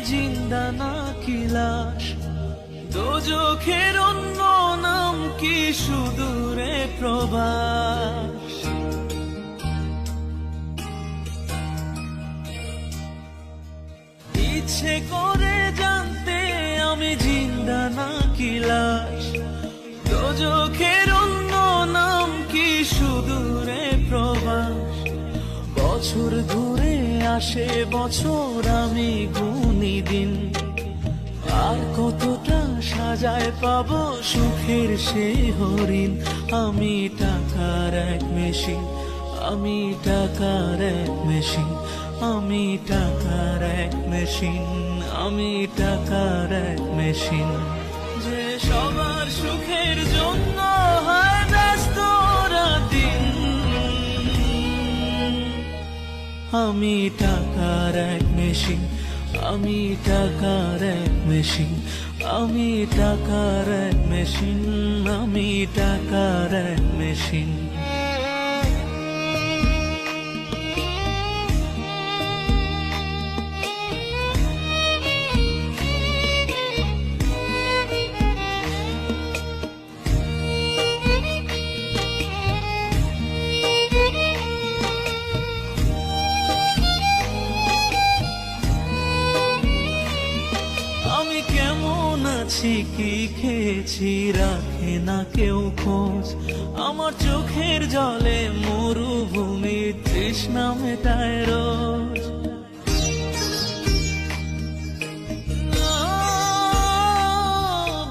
জিন্দা নাকি লাশ, দোজখের অন্য নাম কি সুদূরে প্রবাস। ইচ্ছে করে জানতে আমি জিন্দা নাকি লাশ, দোজখের অন্য নাম কি সুদূরে প্রবাস। বছর ঘুরে আসে বছর, আমি গুনি দিন, আর কতটা সাজায় পাবো সুখের সেই হরিণ। আমি টাকার এক মেশিন, আমি টাকার এক মেশিন, আমি টাকার এক মেশিন, আমি টাকার এক মেশিন। যে সবার সুখের জন্য হয় ব্যস্ত রাতদিন, আমি টাকার এক মেশিন, আমি টাকার এক মেশিন, আমি টাকার এক মেশিন, আমি টাকার এক মেশিন। আমি কেমন আছি কি খেয়েছি রাখে না কেউ খোঁজ, আমার চোখের জলে মরুভূমি তৃষ্ণা মেটায় রোজ।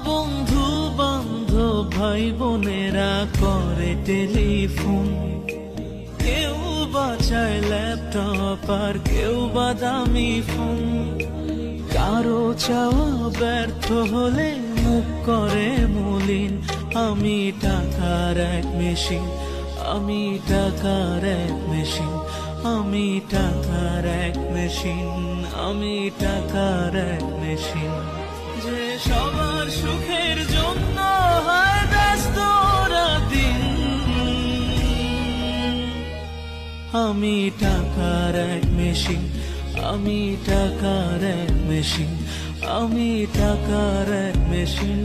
বন্ধু বান্ধব ভাই বোনেরা করে টেলিফোন, কেউ বাঁচায় ল্যাপটপ আর কেউ বা দামি ফোন। কারো চাওয়া ব্যর্থ হলে মুখ করে মলিন, আমি টাকার এক মেশিন, আমি টাকার এক মেশিন, আমি টাকার এক মেশিন, আমি টাকার এক মেশিন। যে সবার সুখের জন্য হয় ব্যস্ত রাতদিন, আমি টাকার এক মেশিন, আমি টাকার এক মেশিন, আমি টাকার এক মেশিন,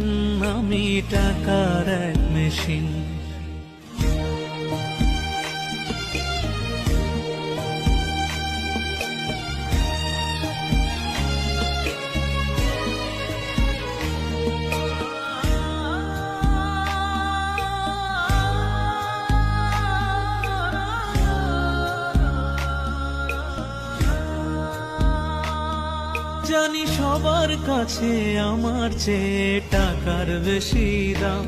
আমি টাকার এক মেশিন। জানি সবার কাছে আমার চেয়ে টাকার বেশি দাম,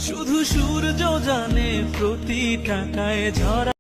শুধু সূর্য জানে প্রতি টাকায় ঝরা।